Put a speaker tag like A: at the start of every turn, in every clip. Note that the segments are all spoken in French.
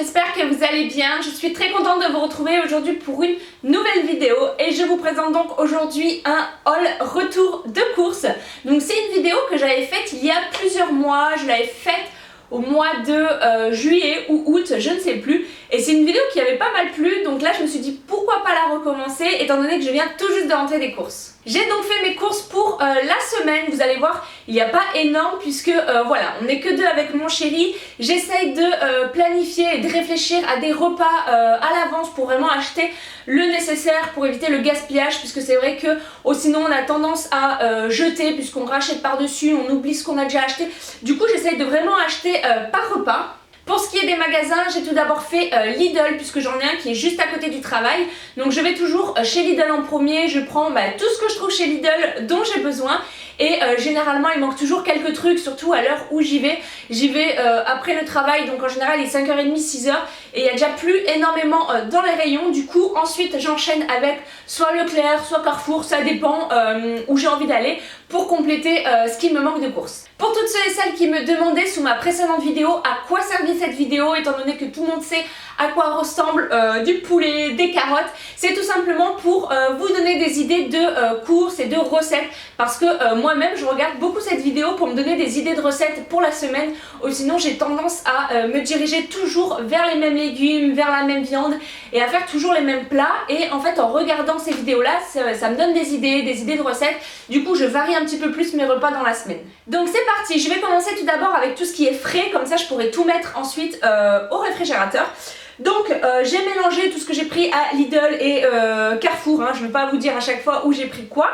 A: j'espère que vous allez bien. Je suis très contente de vous retrouver aujourd'hui pour une nouvelle vidéo et je vous présente donc aujourd'hui un haul retour de course. Donc c'est une vidéo que j'avais faite il y a plusieurs mois, je l'avais faite au mois de juillet ou août, je ne sais plus, et c'est une vidéo qui avait pas mal plu, donc là je me suis dit pourquoi pas la recommencer étant donné que je viens tout juste de rentrer des courses. J'ai donc fait mes courses pour la semaine, vous allez voir, il n'y a pas énorme puisque voilà, on n'est que deux avec mon chéri. J'essaye de planifier et de réfléchir à des repas à l'avance pour vraiment acheter le nécessaire pour éviter le gaspillage, puisque c'est vrai que sinon on a tendance à jeter puisqu'on rachète par-dessus, on oublie ce qu'on a déjà acheté. Du coup j'essaye de vraiment acheter par repas. Pour ce qui est des magasins, j'ai tout d'abord fait Lidl puisque j'en ai un qui est juste à côté du travail. Donc je vais toujours chez Lidl en premier, je prends tout ce que je trouve chez Lidl dont j'ai besoin. Et généralement il manque toujours quelques trucs, surtout à l'heure où j'y vais. J'y vais après le travail, donc en général il est 5h30, 6h. Et il n'y a déjà plus énormément dans les rayons. Du coup ensuite j'enchaîne avec soit Leclerc, soit Carrefour, ça dépend où j'ai envie d'aller pour compléter ce qui me manque de courses. Pour toutes ceux et celles qui me demandaient sous ma précédente vidéo à quoi servait cette vidéo, étant donné que tout le monde sait à quoi ressemble du poulet, des carottes, c'est tout simplement pour vous donner des idées de courses et de recettes, parce que moi-même je regarde beaucoup cette vidéo pour me donner des idées de recettes pour la semaine, ou sinon j'ai tendance à me diriger toujours vers les mêmes légumes, vers la même viande et à faire toujours les mêmes plats. Et en fait en regardant ces vidéos là ça me donne des idées de recettes. Du coup je varie un petit peu plus mes repas dans la semaine. Donc c'est parti, je vais commencer tout d'abord avec tout ce qui est frais, comme ça je pourrai tout mettre ensuite au réfrigérateur. Donc j'ai mélangé tout ce que j'ai pris à Lidl et Carrefour, hein, je ne vais pas vous dire à chaque fois où j'ai pris quoi.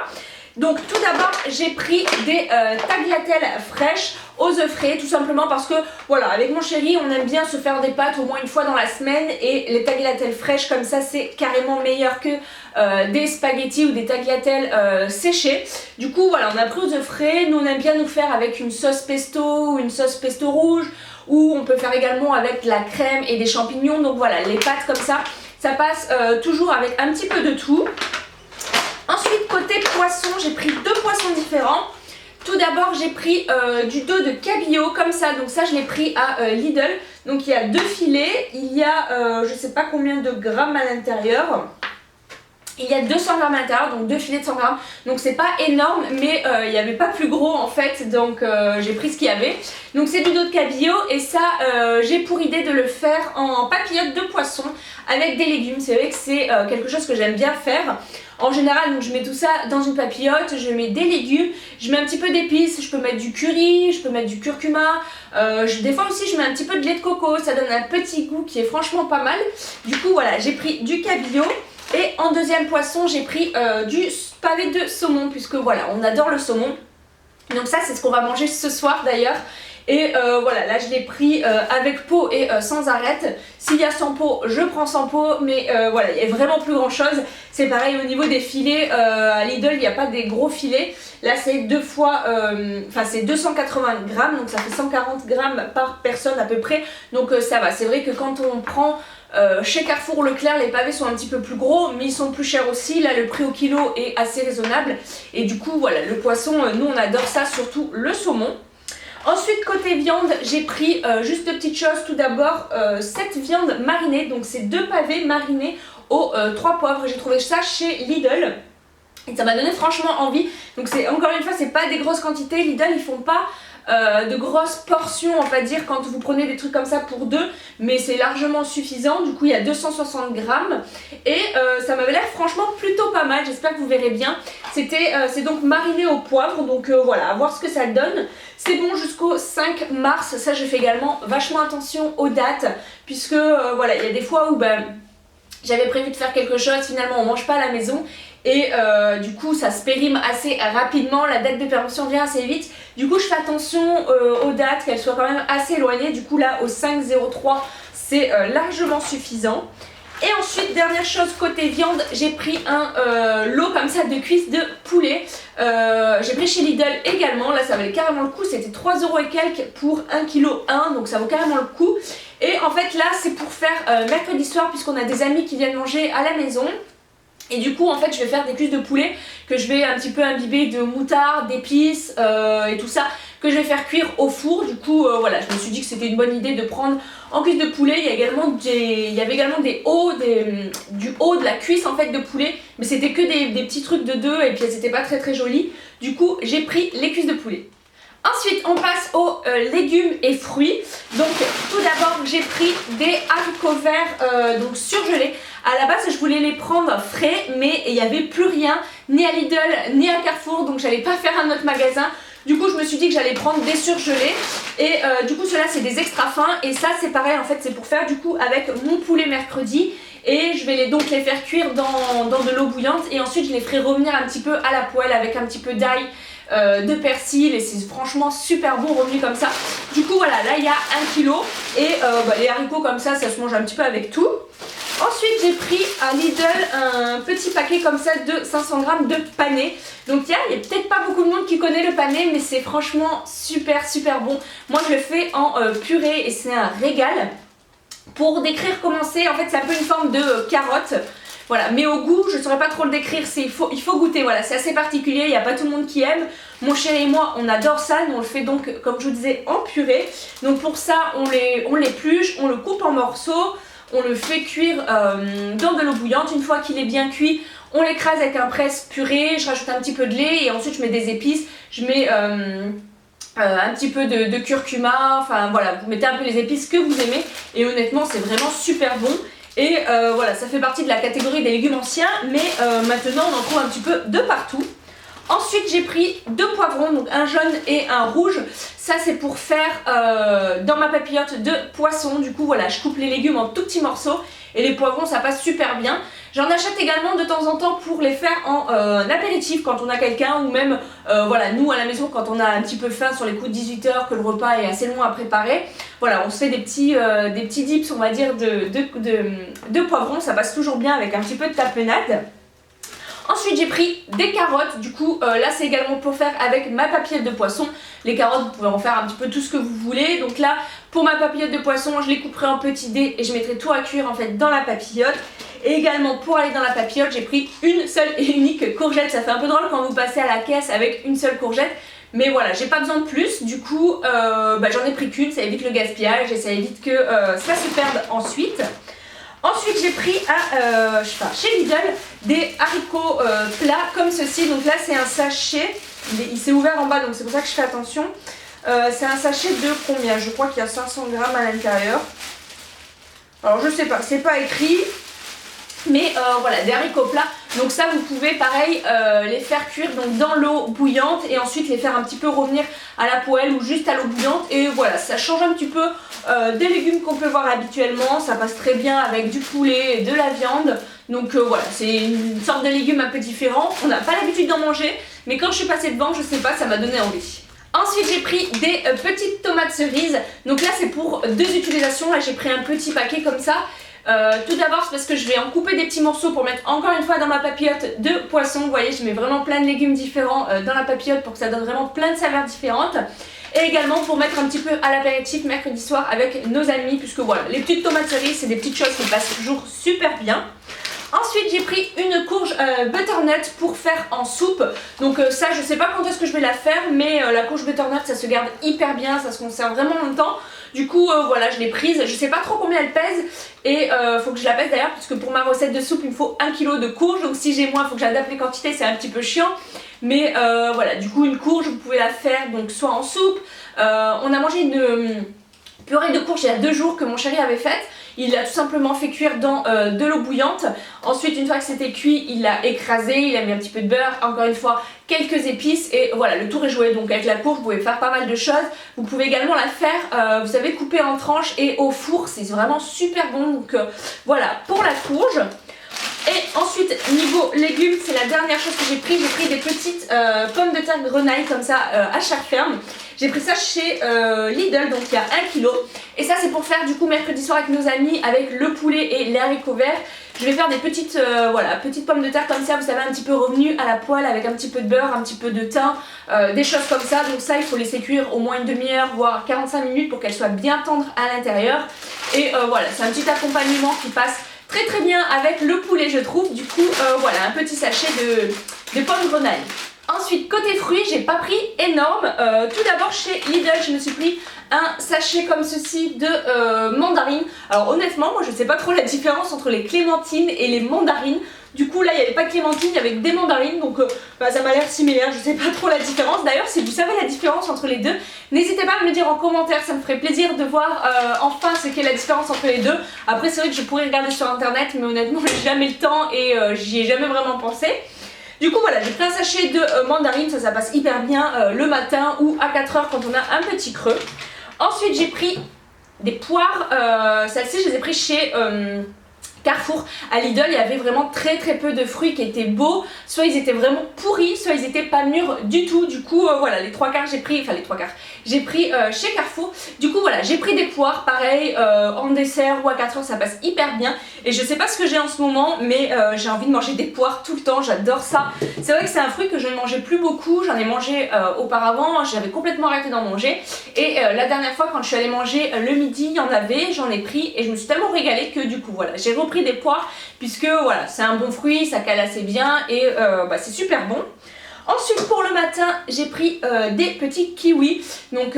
A: Donc tout d'abord j'ai pris des tagliatelles fraîches aux œufs frais, tout simplement parce que voilà, avec mon chéri on aime bien se faire des pâtes au moins une fois dans la semaine, et les tagliatelles fraîches comme ça c'est carrément meilleur que des spaghettis ou des tagliatelles séchées. Du coup voilà, on a pris aux œufs frais. Nous on aime bien nous faire avec une sauce pesto ou une sauce pesto rouge, ou on peut faire également avec de la crème et des champignons. Donc voilà, les pâtes comme ça passe toujours avec un petit peu de tout. Ensuite côté poisson, j'ai pris deux poissons différents. Tout d'abord j'ai pris du dos de cabillaud comme ça, donc ça je l'ai pris à Lidl. Donc il y a deux filets, il y a je sais pas combien de grammes à l'intérieur. Il y a 200 grammes à l'intérieur, donc 2 filets de 100 grammes. Donc c'est pas énorme, mais il n'y avait pas plus gros en fait, donc j'ai pris ce qu'il y avait. Donc c'est du dos de cabillaud, et ça j'ai pour idée de le faire en papillote de poisson avec des légumes. C'est vrai que c'est quelque chose que j'aime bien faire. En général, donc je mets tout ça dans une papillote, je mets des légumes, je mets un petit peu d'épices, je peux mettre du curry, je peux mettre du curcuma, des fois aussi je mets un petit peu de lait de coco, ça donne un petit goût qui est franchement pas mal. Du coup voilà, j'ai pris du cabillaud. Et en deuxième poisson j'ai pris du pavé de saumon, puisque voilà, on adore le saumon. Donc ça c'est ce qu'on va manger ce soir d'ailleurs. Et voilà, là je l'ai pris avec peau et sans arête. S'il y a sans peau, je prends sans peau, mais voilà, il n'y a vraiment plus grand chose. C'est pareil au niveau des filets, à Lidl il n'y a pas des gros filets. Là c'est c'est 280 grammes, donc ça fait 140 grammes par personne à peu près. Donc ça va, c'est vrai que quand on prend chez Carrefour ou Leclerc, les pavés sont un petit peu plus gros, mais ils sont plus chers aussi. Là le prix au kilo est assez raisonnable. Et du coup voilà, le poisson, nous on adore ça, surtout le saumon. Ensuite côté viande, j'ai pris juste deux petites choses. Tout d'abord cette viande marinée, donc c'est deux pavés marinés aux 3 poivres. J'ai trouvé ça chez Lidl et ça m'a donné franchement envie. Donc c'est encore une fois, c'est pas des grosses quantités. Lidl ils font pas de grosses portions on va dire quand vous prenez des trucs comme ça pour deux, mais c'est largement suffisant. Du coup il y a 260 grammes et ça m'avait l'air franchement plutôt pas mal, j'espère que vous verrez bien. C'est donc mariné au poivre, donc voilà, à voir ce que ça donne. C'est bon jusqu'au 5 mars, ça je fais également vachement attention aux dates, puisque voilà, il y a des fois où j'avais prévu de faire quelque chose, finalement on mange pas à la maison. Et du coup ça se périme assez rapidement, la date de péremption vient assez vite. Du coup je fais attention aux dates, qu'elles soient quand même assez éloignées. Du coup là au 5,03 c'est largement suffisant. Et ensuite dernière chose côté viande, j'ai pris un lot comme ça de cuisses de poulet. J'ai pris chez Lidl également, là ça valait carrément le coup, c'était 3 € et quelques pour 1,1 kg, donc ça vaut carrément le coup. Et en fait là c'est pour faire mercredi soir, puisqu'on a des amis qui viennent manger à la maison. Et du coup en fait je vais faire des cuisses de poulet que je vais un petit peu imbiber de moutarde, d'épices et tout ça. que je vais faire cuire au four. Du coup voilà, je me suis dit que c'était une bonne idée de prendre en cuisse de poulet. Il y avait également du haut de la cuisse en fait de poulet, mais c'était que des petits trucs de 2 et puis elles étaient pas très jolies. Du coup j'ai pris les cuisses de poulet. Ensuite on passe aux légumes et fruits. Donc tout d'abord j'ai pris des haricots verts donc surgelés. À la base je voulais les prendre frais, mais il n'y avait plus rien, ni à Lidl ni à Carrefour, donc j'allais pas faire un autre magasin. Du coup je me suis dit que j'allais prendre des surgelés. Et du coup ceux-là c'est des extra fins. Et ça c'est pareil en fait, c'est pour faire du coup avec mon poulet mercredi. Et je vais donc les faire cuire dans de l'eau bouillante. Et ensuite je les ferai revenir un petit peu à la poêle avec un petit peu d'ail, de persil, et c'est franchement super bon revenu comme ça. Du coup voilà, là il y a 1 kg. Et les haricots comme ça se mange un petit peu avec tout. Ensuite j'ai pris à Lidl un petit paquet comme ça de 500 g de panais. Donc il y a peut-être pas beaucoup de monde qui connaît le panais, mais c'est franchement super bon. Moi je le fais en purée et c'est un régal. Pour décrire comment c'est, en fait c'est un peu une forme de carotte. Voilà, mais au goût, je ne saurais pas trop le décrire, il faut goûter, voilà, c'est assez particulier, il n'y a pas tout le monde qui aime. Mon chéri et moi, on adore ça, nous on le fait donc, comme je vous disais, en purée. Donc pour ça, on l'épluche, on le coupe en morceaux, on le fait cuire dans de l'eau bouillante. Une fois qu'il est bien cuit, on l'écrase avec un presse-purée, je rajoute un petit peu de lait et ensuite je mets des épices, je mets un petit peu de curcuma, enfin voilà, vous mettez un peu les épices que vous aimez et honnêtement c'est vraiment super bon. Et voilà, ça fait partie de la catégorie des légumes anciens, mais maintenant on en trouve un petit peu de partout. Ensuite j'ai pris 2 poivrons, donc un jaune et un rouge. Ça c'est pour faire dans ma papillote de poisson. Du coup voilà, je coupe les légumes en tout petits morceaux et les poivrons ça passe super bien. J'en achète également de temps en temps pour les faire en apéritif quand on a quelqu'un, ou même voilà, nous à la maison quand on a un petit peu faim sur les coups de 18 h, que le repas est assez long à préparer. Voilà, on se fait des petits dips on va dire de poivrons, ça passe toujours bien avec un petit peu de tapenade. Ensuite j'ai pris des carottes, du coup là c'est également pour faire avec ma papillote de poisson. Les carottes vous pouvez en faire un petit peu tout ce que vous voulez. Donc là pour ma papillote de poisson je les couperai en petits dés et je mettrai tout à cuire en fait dans la papillote. Et également pour aller dans la papillote j'ai pris une seule et unique courgette. Ça fait un peu drôle quand vous passez à la caisse avec une seule courgette, mais voilà, j'ai pas besoin de plus. Du coup j'en ai pris qu'une, ça évite le gaspillage et ça évite que ça se perde ensuite. Ensuite j'ai pris chez Lidl des haricots plats comme ceci. Donc là c'est un sachet, il s'est ouvert en bas donc c'est pour ça que je fais attention. C'est un sachet de combien? Je crois qu'il y a 500 g à l'intérieur. Alors je sais pas, c'est pas écrit. Mais voilà, des haricots plats. Donc ça vous pouvez pareil les faire cuire donc dans l'eau bouillante et ensuite les faire un petit peu revenir à la poêle ou juste à l'eau bouillante. Et voilà, ça change un petit peu des légumes qu'on peut voir habituellement. Ça passe très bien avec du poulet et de la viande. Donc voilà, c'est une sorte de légume un peu différent. On n'a pas l'habitude d'en manger, mais quand je suis passée devant, je sais pas, ça m'a donné envie. Ensuite j'ai pris des petites tomates cerises. Donc là c'est pour 2 utilisations. Là j'ai pris un petit paquet comme ça. Tout d'abord c'est parce que je vais en couper des petits morceaux pour mettre encore une fois dans ma papillote de poisson. Vous voyez, je mets vraiment plein de légumes différents dans la papillote pour que ça donne vraiment plein de saveurs différentes. Et également pour mettre un petit peu à l'apéritif mercredi soir avec nos amis, puisque voilà, les petites tomates cerises c'est des petites choses qui passent toujours super bien. Ensuite j'ai pris une courge butternut pour faire en soupe. Donc ça je sais pas quand est-ce que je vais la faire, mais la courge butternut ça se garde hyper bien, ça se conserve vraiment longtemps. Du coup voilà, je l'ai prise, je sais pas trop combien elle pèse et faut que je la pèse d'ailleurs, puisque pour ma recette de soupe il me faut 1 kg de courge. Donc si j'ai moins il faut que j'adapte les quantités, c'est un petit peu chiant. Mais voilà, du coup une courge vous pouvez la faire donc soit en soupe. On a mangé une purée de courge il y a 2 jours que mon chéri avait faite. Il l'a tout simplement fait cuire dans de l'eau bouillante. Ensuite une fois que c'était cuit, il l'a écrasé, il a mis un petit peu de beurre, encore une fois quelques épices et voilà, le tour est joué. Donc avec la courge vous pouvez faire pas mal de choses. Vous pouvez également la faire, vous savez, couper en tranches et au four, c'est vraiment super bon. Donc voilà pour la courge. Et ensuite niveau légumes, c'est la dernière chose que j'ai pris. J'ai pris des petites pommes de terre grenaille comme ça à chaque ferme. J'ai pris ça chez Lidl, donc il y a 1 kg. Et ça c'est pour faire du coup mercredi soir avec nos amis, avec le poulet et les haricots verts. Je vais faire des petites, voilà, petites pommes de terre comme ça, vous savez, un petit peu revenues à la poêle avec un petit peu de beurre, un petit peu de thym, des choses comme ça. Donc ça il faut laisser cuire au moins une demi-heure voire 45 minutes pour qu'elles soient bien tendres à l'intérieur. Et voilà, c'est un petit accompagnement qui passe très bien avec le poulet je trouve. Du coup voilà, un petit sachet de pommes grenaille. Ensuite, côté fruits, j'ai pas pris énorme. Tout d'abord, chez Lidl, je me suis pris un sachet comme ceci de mandarines. Alors honnêtement, moi je sais pas trop la différence entre les clémentines et les mandarines. Du coup là il n'y avait pas de clémentine, il y avait des mandarines, donc ça m'a l'air similaire, je sais pas trop la différence. D'ailleurs si vous savez la différence entre les deux, n'hésitez pas à me le dire en commentaire, ça me ferait plaisir de voir enfin ce qu'est la différence entre les deux. Après c'est vrai que je pourrais regarder sur internet, mais honnêtement j'ai jamais le temps et j'y ai jamais vraiment pensé. Du coup voilà, j'ai pris un sachet de mandarines, ça passe hyper bien le matin ou à 4 h quand on a un petit creux. Ensuite j'ai pris des poires, celles-ci je les ai pris chez Carrefour. À Lidl il y avait vraiment très peu de fruits qui étaient beaux, soit ils étaient vraiment pourris, soit ils étaient pas mûrs du tout. Du coup voilà, les 3 quarts j'ai pris, enfin les 3 quarts j'ai pris chez Carrefour. Du coup voilà, j'ai pris des poires pareil en dessert ou à 4 h ça passe hyper bien. Et je sais pas ce que j'ai en ce moment, mais j'ai envie de manger des poires tout le temps, j'adore ça. C'est vrai que c'est un fruit que je ne mangeais plus beaucoup, j'en ai mangé auparavant, j'avais complètement arrêté d'en manger. Et la dernière fois quand je suis allée manger le midi, il y en avait, j'en ai pris et je me suis tellement régalée que du coup voilà, j'ai repris des poires puisque voilà, c'est un bon fruit, ça cale assez bien et c'est super bon. Ensuite pour le matin j'ai pris des petits kiwis. Donc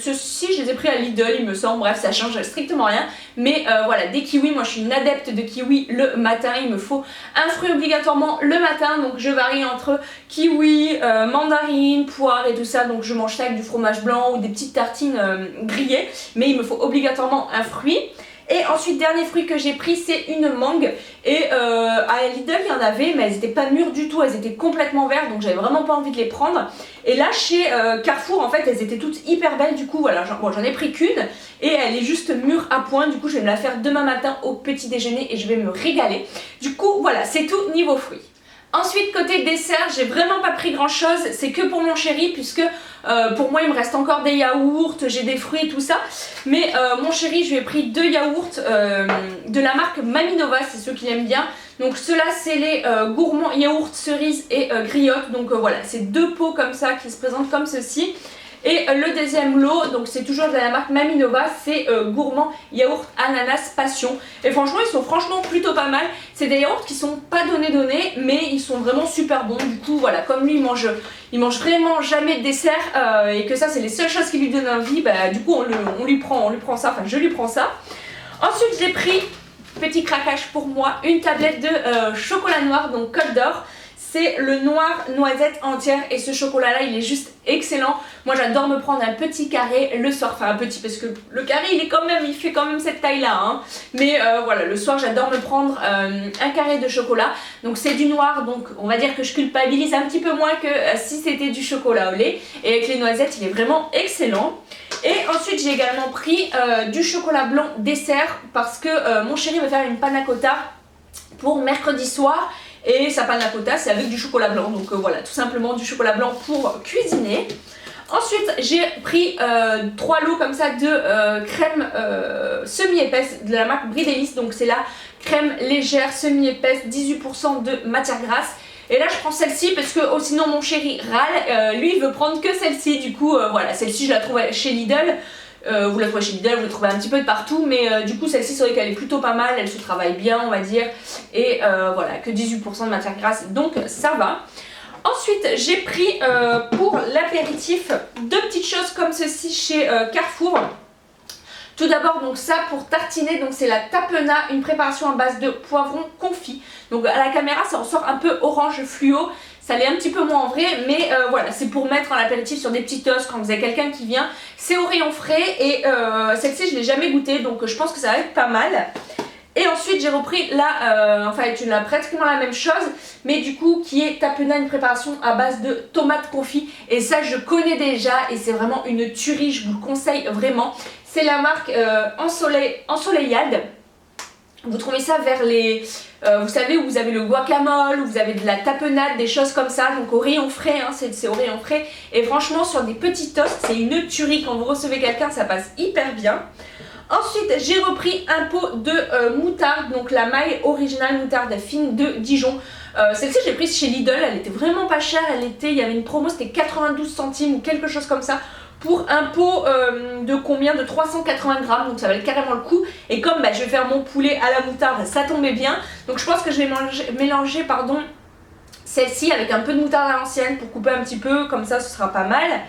A: ceux-ci je les ai pris à Lidl il me semble, bref ça change strictement rien. Mais voilà, des kiwis, moi je suis une adepte de kiwis le matin, il me faut un fruit obligatoirement le matin. Donc je varie entre kiwi, mandarine, poire et tout ça. Donc je mange ça avec du fromage blanc ou des petites tartines grillées. Mais il me faut obligatoirement un fruit. Et ensuite dernier fruit que j'ai pris c'est une mangue. Et à Lidl il y en avait mais elles étaient pas mûres du tout, elles étaient complètement vertes, donc j'avais vraiment pas envie de les prendre. Et là chez Carrefour en fait elles étaient toutes hyper belles, du coup voilà, j'en ai pris qu'une et elle est juste mûre à point. Du coup je vais me la faire demain matin au petit déjeuner et je vais me régaler. Du coup voilà, c'est tout niveau fruits. Ensuite côté dessert, j'ai vraiment pas pris grand chose, c'est que pour mon chéri puisque pour moi il me reste encore des yaourts, j'ai des fruits et tout ça. Mais mon chéri je lui ai pris 2 yaourts de la marque Maminova, c'est ceux qu'il aime bien. Donc ceux-là c'est les gourmands yaourts cerises et griottes. Donc voilà, c'est 2 pots comme ça qui se présentent comme ceci. Et le deuxième lot, donc c'est toujours de la marque Maminova, c'est gourmand yaourt ananas passion. Et franchement ils sont plutôt pas mal. C'est des yaourts qui sont pas donnés mais ils sont vraiment super bons. Du coup voilà, comme lui il mange vraiment jamais de dessert et que ça c'est les seules choses qui lui donnent envie, bah du coup on lui prend ça, enfin je lui prends ça. Ensuite j'ai pris, petit craquage pour moi, une tablette de chocolat noir, donc Côte d'Or. C'est le noir noisette entière et ce chocolat là il est juste excellent. Moi j'adore me prendre un petit carré le soir, enfin un petit parce que le carré il fait quand même cette taille là hein. Mais voilà, le soir j'adore me prendre un carré de chocolat. Donc c'est du noir, donc on va dire que je culpabilise un petit peu moins que si c'était du chocolat au lait. Et avec les noisettes il est vraiment excellent. Et ensuite j'ai également pris du chocolat blanc dessert parce que mon chéri va faire une panna cotta pour mercredi soir. Et sa panna cotta c'est avec du chocolat blanc, donc voilà, tout simplement du chocolat blanc pour cuisiner. Ensuite j'ai pris 3 lots comme ça de crème semi-épaisse de la marque Bridelis. Donc c'est la crème légère semi-épaisse, 18% de matière grasse. Et là je prends celle-ci parce que sinon mon chéri râle, lui il veut prendre que celle-ci. Du coup voilà, celle-ci je la trouve chez Lidl. Vous la trouvez chez Lidl, vous la trouvez un petit peu de partout, mais du coup celle-ci c'est vrai qu'elle est plutôt pas mal, elle se travaille bien on va dire, et voilà, que 18% de matière grasse, donc ça va. Ensuite j'ai pris pour l'apéritif 2 petites choses comme ceci chez Carrefour. Tout d'abord donc ça pour tartiner, donc c'est la Tapena, une préparation à base de poivron confit. Donc à la caméra ça ressort un peu orange fluo, ça l'est un petit peu moins en vrai, mais voilà, c'est pour mettre en apéritif sur des petits toasts quand vous avez quelqu'un qui vient. C'est au rayon frais et celle-ci je l'ai jamais goûtée, donc je pense que ça va être pas mal. Et ensuite j'ai repris là, enfin pratiquement la même chose, mais du coup qui est Tapena, une préparation à base de tomates confit. Et ça je connais déjà et c'est vraiment une tuerie, je vous le conseille vraiment. C'est la marque Ensoleillade. Vous trouvez ça vers les... vous savez où vous avez le guacamole, où vous avez de la tapenade, des choses comme ça. Donc au rayon frais, hein, c'est au rayon frais. Et franchement sur des petits toasts, c'est une tuerie. Quand vous recevez quelqu'un, ça passe hyper bien. Ensuite j'ai repris un pot de moutarde, donc la maille originale moutarde fine de Dijon. Celle-ci j'ai prise chez Lidl, elle était vraiment pas chère, il y avait une promo, c'était 92 centimes ou quelque chose comme ça. Pour un pot de combien? De 380 grammes, donc ça valait carrément le coup. Et comme je vais faire mon poulet à la moutarde, ça tombait bien. Donc je pense que je vais mélanger celle-ci avec un peu de moutarde à l'ancienne pour couper un petit peu, comme ça ce sera pas mal.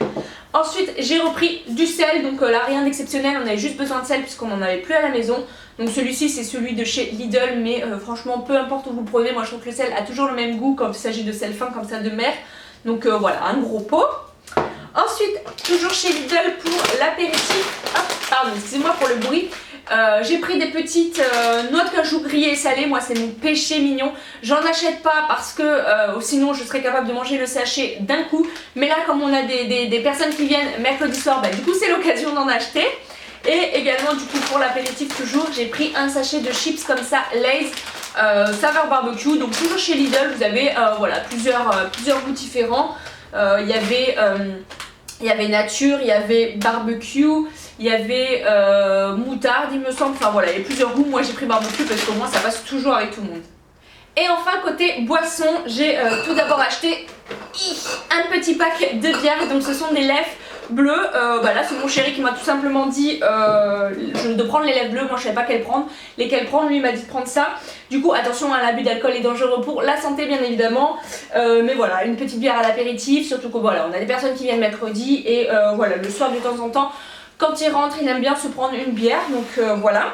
A: Ensuite j'ai repris du sel, donc là rien d'exceptionnel, on avait juste besoin de sel puisqu'on n'en avait plus à la maison. Donc celui-ci c'est celui de chez Lidl, mais franchement peu importe où vous prenez, moi je trouve que le sel a toujours le même goût quand il s'agit de sel fin comme ça de mer. Donc voilà, un gros pot. Ensuite, toujours chez Lidl pour l'apéritif, pardon, excusez-moi pour le bruit. J'ai pris des petites noix de cajou grillées et salées, moi c'est mon péché mignon. J'en achète pas parce que sinon je serais capable de manger le sachet d'un coup. Mais là comme on a des personnes qui viennent mercredi soir, bah, du coup c'est l'occasion d'en acheter. Et également du coup pour l'apéritif toujours, j'ai pris un sachet de chips comme ça, Lay's, saveur barbecue. Donc toujours chez Lidl, vous avez voilà, plusieurs goûts différents. Il y avait nature, il y avait barbecue, il y avait moutarde il me semble, enfin voilà, il y a plusieurs goûts. Moi j'ai pris barbecue parce qu'au moins ça passe toujours avec tout le monde. Et enfin côté boisson, j'ai tout d'abord acheté un petit pack de bière, donc ce sont des lèvres bleues. Bah là c'est mon chéri qui m'a tout simplement dit de prendre les lèvres bleues, moi je savais pas lesquelles prendre, lui il m'a dit de prendre ça. Du coup attention, l'abus d'alcool est dangereux pour la santé bien évidemment, mais voilà, une petite bière à l'apéritif, surtout que voilà, on a des personnes qui viennent mercredi et voilà, le soir de temps en temps quand il rentre il aime bien se prendre une bière, donc voilà.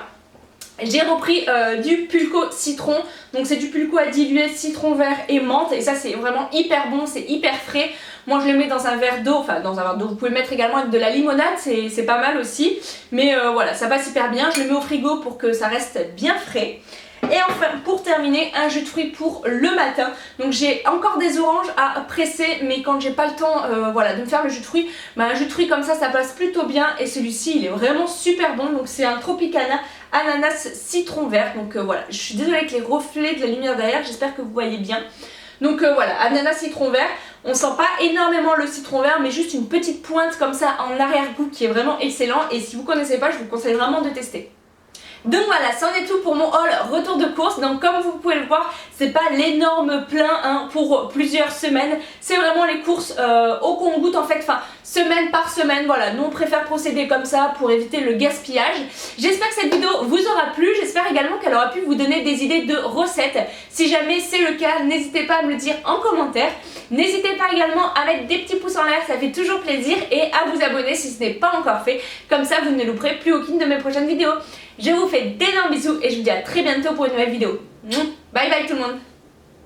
A: J'ai repris du pulco citron, donc c'est du pulco à diluer, citron vert et menthe, et ça c'est vraiment hyper bon, c'est hyper frais. Moi je le mets dans un verre d'eau, enfin dans un verre d'eau, vous pouvez le mettre également avec de la limonade, c'est pas mal aussi. Mais voilà, ça passe hyper bien, je le mets au frigo pour que ça reste bien frais. Et enfin pour terminer, un jus de fruits pour le matin. Donc j'ai encore des oranges à presser, mais quand j'ai pas le temps voilà, de me faire le jus de fruits, bah, un jus de fruits comme ça passe plutôt bien. Et celui-ci il est vraiment super bon, donc c'est un Tropicana ananas citron vert. Donc voilà, je suis désolée avec les reflets de la lumière derrière, j'espère que vous voyez bien. Donc voilà, ananas citron vert, on sent pas énormément le citron vert mais juste une petite pointe comme ça en arrière-goût qui est vraiment excellent. Et si vous connaissez pas, je vous conseille vraiment de tester. Donc voilà, c'en est tout pour mon haul retour de course. Donc comme vous pouvez le voir, c'est pas l'énorme plein hein, pour plusieurs semaines. C'est vraiment les courses au compte-gouttes en fait, enfin semaine par semaine. Voilà, nous on préfère procéder comme ça pour éviter le gaspillage. J'espère que cette vidéo vous aura plu. J'espère également qu'elle aura pu vous donner des idées de recettes. Si jamais c'est le cas, n'hésitez pas à me le dire en commentaire. N'hésitez pas également à mettre des petits pouces en l'air, ça fait toujours plaisir. Et à vous abonner si ce n'est pas encore fait. Comme ça vous ne louperez plus aucune de mes prochaines vidéos. Je vous fais d'énormes bisous et je vous dis à très bientôt pour une nouvelle vidéo. Bye bye tout le monde.